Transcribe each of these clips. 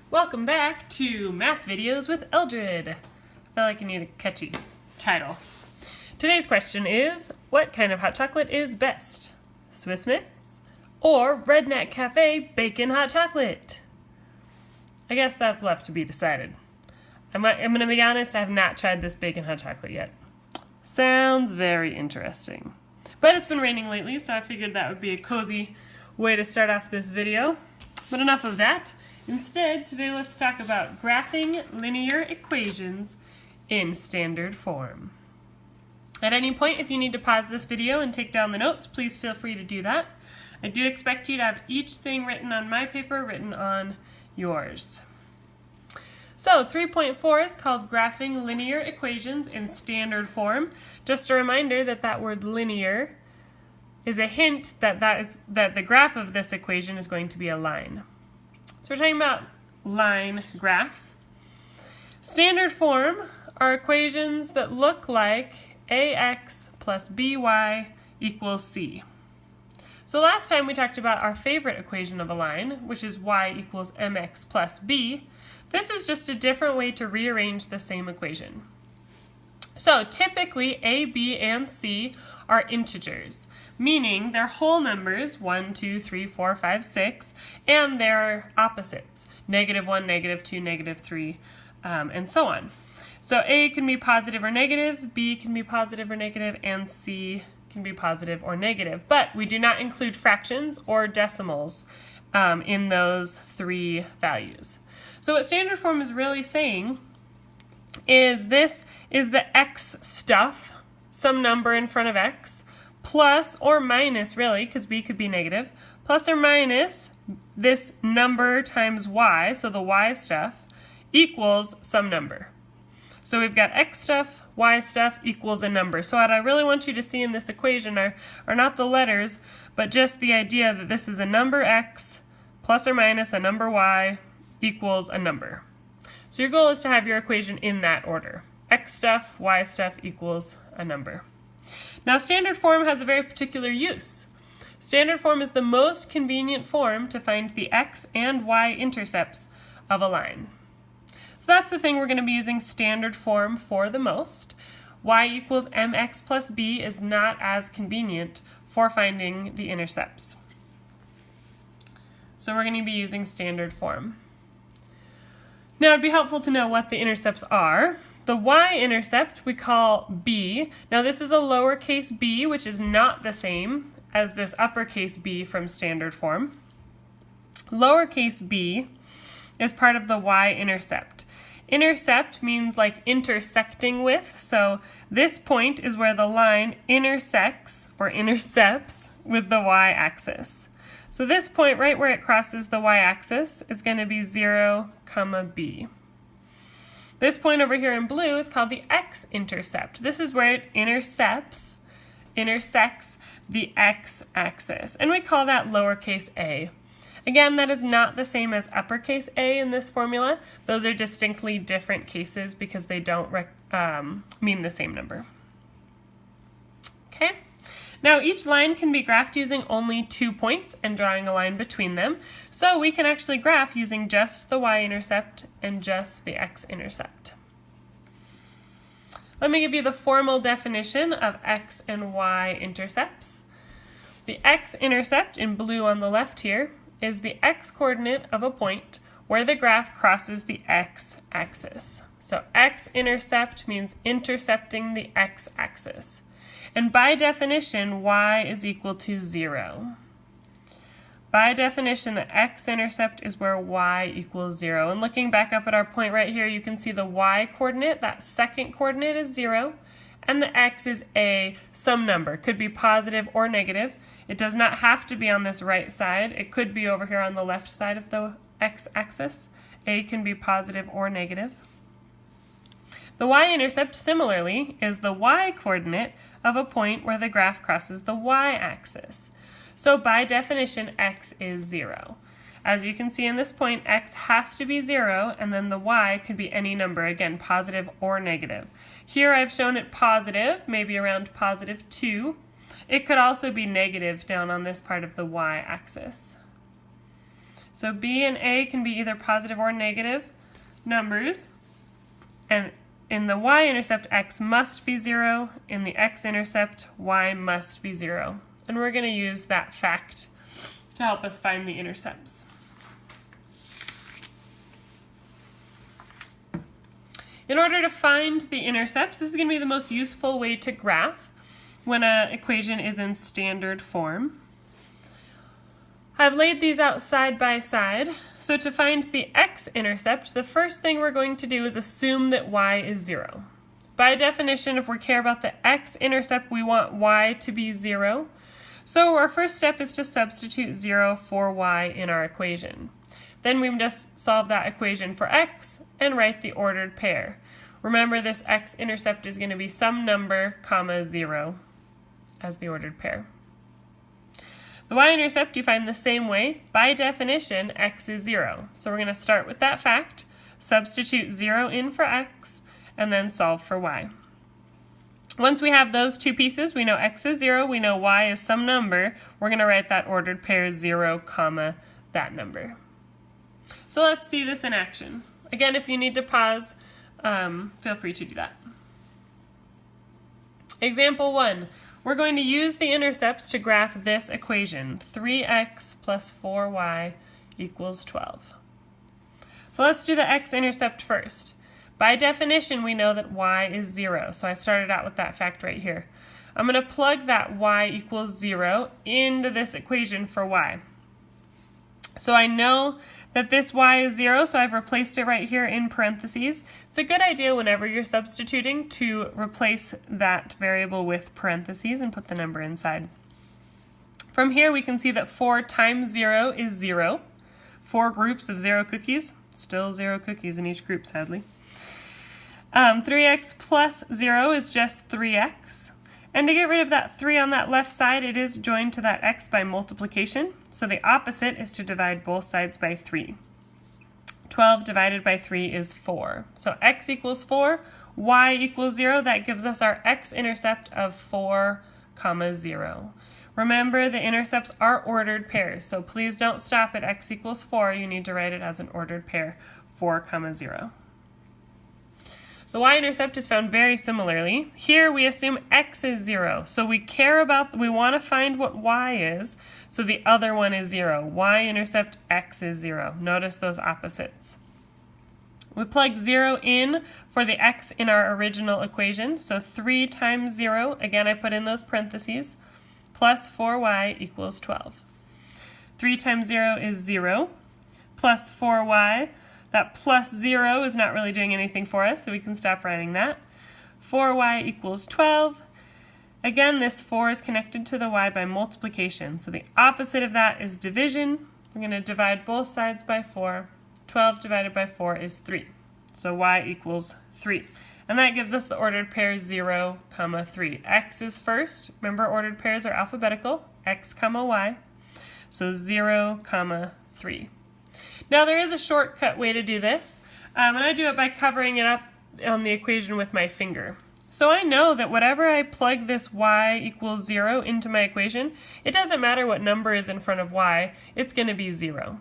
Welcome back to Math Videos with Eldred. I feel like I need a catchy title. Today's question is, what kind of hot chocolate is best? Swiss Mix or Redneck Cafe Bacon Hot Chocolate? I guess that's left to be decided. I'm going to be honest, I have not tried this bacon hot chocolate yet. Sounds very interesting. But it's been raining lately, so I figured that would be a cozy way to start off this video. But enough of that. Instead, today let's talk about graphing linear equations in standard form. At any point, if you need to pause this video and take down the notes, please feel free to do that. I do expect you to have each thing written on my paper written on yours. So 3.4 is called graphing linear equations in standard form. Just a reminder that that word linear is a hint that the graph of this equation is going to be a line. So we're talking about line graphs. Standard form are equations that look like ax plus by equals c. So last time we talked about our favorite equation of a line, which is y equals mx plus b. This is just a different way to rearrange the same equation. So typically a, b, and c are integers, meaning they're whole numbers, 1, 2, 3, 4, 5, 6, and they're opposites, -1, -2, -3, and so on. So a can be positive or negative, b can be positive or negative, and c can be positive or negative. But we do not include fractions or decimals in those three values. So what standard form is really saying is this is the x stuff, some number in front of x, plus or minus, really, because b could be negative, plus or minus this number times y, so the y stuff, equals some number. So we've got x stuff, y stuff equals a number. So what I really want you to see in this equation are not the letters, but just the idea that this is a number x plus or minus a number y equals a number. So your goal is to have your equation in that order. X stuff, y stuff equals a number. Now standard form has a very particular use. Standard form is the most convenient form to find the x and y intercepts of a line. So that's the thing we're going to be using standard form for the most. Y equals mx plus b is not as convenient for finding the intercepts. So we're going to be using standard form. Now it'd be helpful to know what the intercepts are. The y-intercept we call b. Now this is a lowercase b, which is not the same as this uppercase b from standard form. Lowercase b is part of the y-intercept. Intercept means like intersecting with, so this point is where the line intersects or intercepts with the y-axis. So this point right where it crosses the y-axis is going to be 0, b. This point over here in blue is called the x-intercept. This is where it intersects the x-axis, and we call that lowercase a. Again, that is not the same as uppercase a in this formula. Those are distinctly different cases because they don't mean the same number. Okay? Now each line can be graphed using only 2 points and drawing a line between them. So we can actually graph using just the y-intercept and just the x-intercept. Let me give you the formal definition of x and y-intercepts. The x-intercept in blue on the left here is the x-coordinate of a point where the graph crosses the x-axis. So x-intercept means intercepting the x-axis. And by definition, y is equal to 0. By definition, the x-intercept is where y equals 0. And looking back up at our point right here, you can see the y-coordinate, that second coordinate is 0, and the x is some number. Could be positive or negative. It does not have to be on this right side. It could be over here on the left side of the x-axis. A can be positive or negative. The y-intercept, similarly, is the y-coordinate of a point where the graph crosses the y-axis. So by definition, x is 0. As you can see in this point, x has to be 0, and then the y could be any number, again, positive or negative. Here I've shown it positive, maybe around positive 2. It could also be negative down on this part of the y-axis. So b and a can be either positive or negative numbers, and in the y-intercept, x must be 0. In the x-intercept, y must be 0. And we're going to use that fact to help us find the intercepts. In order to find the intercepts, this is going to be the most useful way to graph when an equation is in standard form. I've laid these out side by side. So to find the x-intercept, the first thing we're going to do is assume that y is 0. By definition, if we care about the x-intercept, we want y to be 0. So our first step is to substitute 0 for y in our equation. Then we just solve that equation for x and write the ordered pair. Remember, this x-intercept is going to be some number, comma 0 as the ordered pair. The y-intercept you find the same way. By definition, x is 0. So we're going to start with that fact, substitute 0 in for x, and then solve for y. Once we have those two pieces, we know x is 0, we know y is some number, we're going to write that ordered pair 0, comma, that number. So let's see this in action. Again, if you need to pause, feel free to do that. Example 1. We're going to use the intercepts to graph this equation, 3x plus 4y equals 12. So let's do the x-intercept first. By definition, we know that y is 0, so I started out with that fact right here. I'm going to plug that y equals 0 into this equation for y. So I know that this y is 0, so I've replaced it right here in parentheses. It's a good idea whenever you're substituting to replace that variable with parentheses and put the number inside. From here we can see that 4 times 0 is 0. 4 groups of 0 cookies, still 0 cookies in each group sadly. 3x plus 0 is just 3x. And to get rid of that 3 on that left side, it is joined to that x by multiplication. So the opposite is to divide both sides by 3. 12 divided by 3 is 4. So x equals 4, y equals 0. That gives us our x-intercept of 4, comma 0. Remember, the intercepts are ordered pairs, so please don't stop at x equals 4. You need to write it as an ordered pair, 4, comma 0. The y-intercept is found very similarly. Here we assume x is 0, so we want to find what y is, so the other one is 0. Y-intercept, x is 0. Notice those opposites. We plug 0 in for the x in our original equation, so 3 times 0, again I put in those parentheses, plus 4y equals 12. 3 times 0 is 0, plus 4y. That plus 0 is not really doing anything for us, so we can stop writing that. 4y equals 12. Again, this 4 is connected to the y by multiplication, so the opposite of that is division. We're going to divide both sides by 4. 12 divided by 4 is 3. So y equals 3. And that gives us the ordered pair 0, comma 3. X is first. Remember, ordered pairs are alphabetical. X, comma y. So 0, comma 3. Now there is a shortcut way to do this, and I do it by covering it up on the equation with my finger. So I know that whatever I plug this y equals 0 into my equation, it doesn't matter what number is in front of y, it's going to be 0.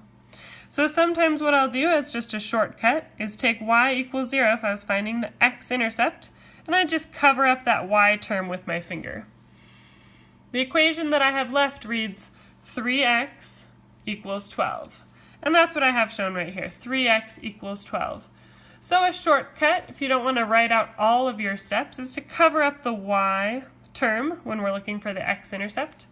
So sometimes what I'll do as just a shortcut is take y equals 0 if I was finding the x-intercept, and I just cover up that y term with my finger. The equation that I have left reads 3x equals 12. And that's what I have shown right here, 3x equals 12. So a shortcut, if you don't want to write out all of your steps, is to cover up the y term when we're looking for the x-intercept.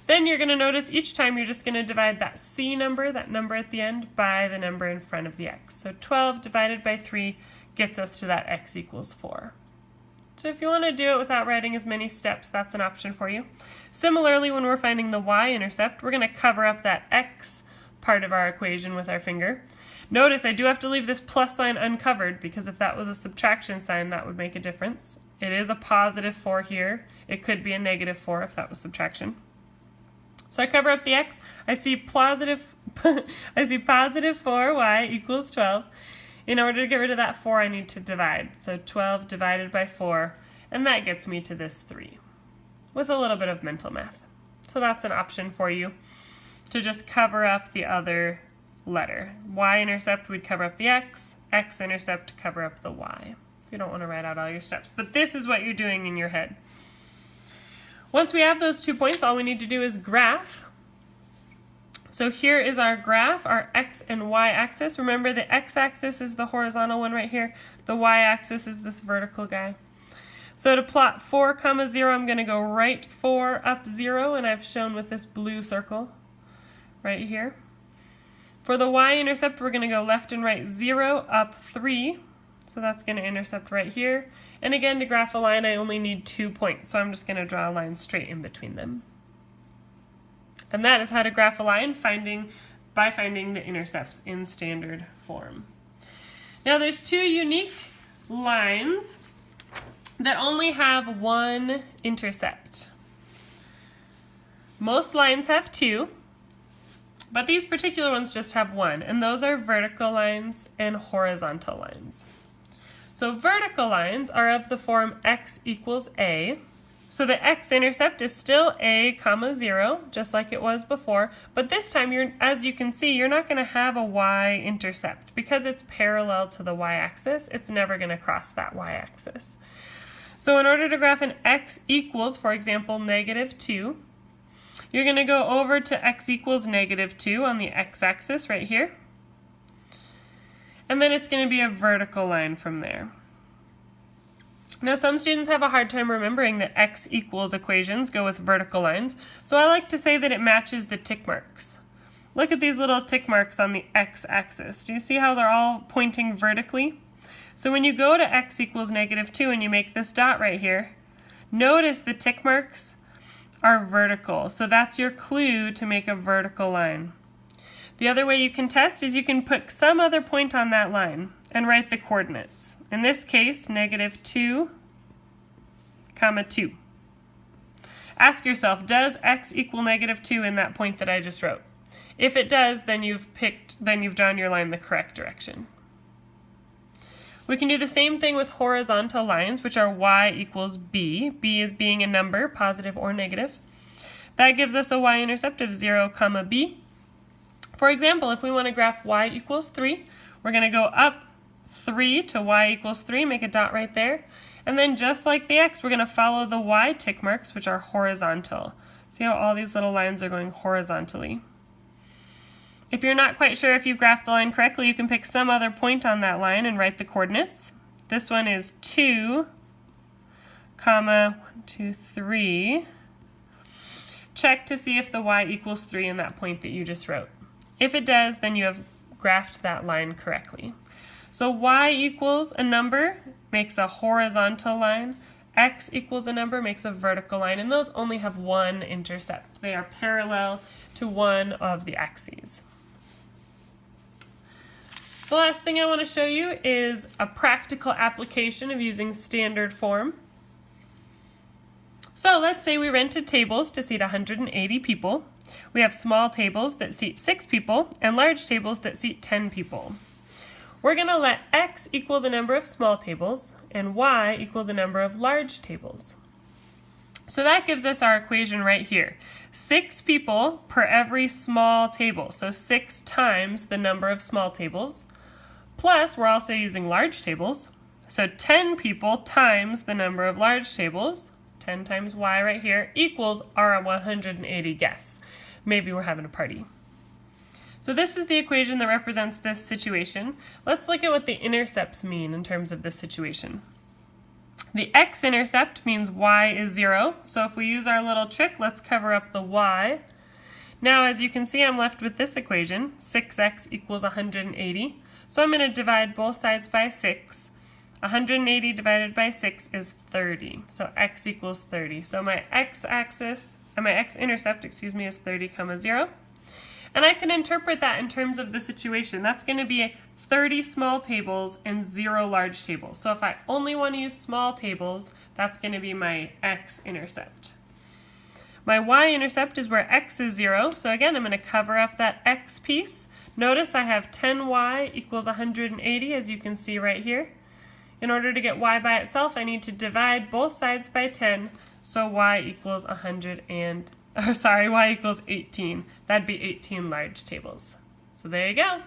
Then you're going to notice each time you're just going to divide that c number, that number at the end, by the number in front of the x. So 12 divided by 3 gets us to that x equals 4. So if you want to do it without writing as many steps, that's an option for you. Similarly, when we're finding the y-intercept, we're going to cover up that x part of our equation with our finger. Notice I do have to leave this plus sign uncovered because if that was a subtraction sign, that would make a difference. It is a positive 4 here. It could be a negative 4 if that was subtraction. So I cover up the x. I see positive 4y equals 12. In order to get rid of that 4, I need to divide. So 12 divided by 4, and that gets me to this 3 with a little bit of mental math. So that's an option for you, to just cover up the other letter. Y-intercept would cover up the X, X-intercept cover up the Y. You don't want to write out all your steps, but this is what you're doing in your head. Once we have those 2 points, all we need to do is graph. So here is our graph, our X and Y axis. Remember the X axis is the horizontal one right here. The Y axis is this vertical guy. So to plot 4, 0, I'm going to go right 4, up 0, and I've shown with this blue circle right here. For the Y-intercept, we're going to go left and right 0, up 3. So that's going to intercept right here. And again, to graph a line, I only need 2 points, so I'm just going to draw a line straight in between them. And that is how to graph a line by finding the intercepts in standard form. Now there's 2 unique lines that only have 1 intercept. Most lines have 2, but these particular ones just have 1, and those are vertical lines and horizontal lines. So vertical lines are of the form x equals a. So the x-intercept is still a, 0, just like it was before, but this time, as you can see, you're not going to have a y-intercept. Because it's parallel to the y-axis, it's never going to cross that y-axis. So in order to graph an x equals, for example, -2, you're going to go over to x equals -2 on the x-axis right here. And then it's going to be a vertical line from there. Now some students have a hard time remembering that x equals equations go with vertical lines, so I like to say that it matches the tick marks. Look at these little tick marks on the x-axis. Do you see how they're all pointing vertically? So when you go to x equals -2 and you make this dot right here, notice the tick marks are vertical, so that's your clue to make a vertical line. The other way you can test is you can put some other point on that line and write the coordinates. In this case, -2, 2. Ask yourself, does x equal -2 in that point that I just wrote? If it does, then you've drawn your line the correct direction. We can do the same thing with horizontal lines, which are y equals b. b is being a number, positive or negative. That gives us a y-intercept of 0, b. For example, if we want to graph y equals 3, we're going to go up 3 to y equals 3, make a dot right there. And then just like the x, we're going to follow the y tick marks, which are horizontal. See how all these little lines are going horizontally. If you're not quite sure if you've graphed the line correctly, you can pick some other point on that line and write the coordinates. This one is 2, 1, 2, 3. Check to see if the y equals 3 in that point that you just wrote. If it does, then you have graphed that line correctly. So y equals a number makes a horizontal line, x equals a number makes a vertical line, and those only have 1 intercept. They are parallel to one of the axes. The last thing I want to show you is a practical application of using standard form. So let's say we rented tables to seat 180 people. We have small tables that seat 6 people and large tables that seat 10 people. We're going to let x equal the number of small tables and y equal the number of large tables. So that gives us our equation right here. 6 people per every small table, so 6 times the number of small tables. Plus, we're also using large tables, so 10 people times the number of large tables, 10 times y right here, equals our 180 guests. Maybe we're having a party. So this is the equation that represents this situation. Let's look at what the intercepts mean in terms of this situation. The x-intercept means y is 0, so if we use our little trick, let's cover up the y. Now, as you can see, I'm left with this equation, 6x equals 180. So I'm going to divide both sides by 6. 180 divided by 6 is 30. So x equals 30. So my x-intercept, is 30, 0. And I can interpret that in terms of the situation. That's going to be 30 small tables and 0 large tables. So if I only want to use small tables, that's going to be my x-intercept. My y-intercept is where x is 0. So again, I'm going to cover up that x piece. Notice I have 10y equals 180, as you can see right here. In order to get y by itself, I need to divide both sides by 10, so y equals y equals 18. That'd be 18 large tables. So there you go.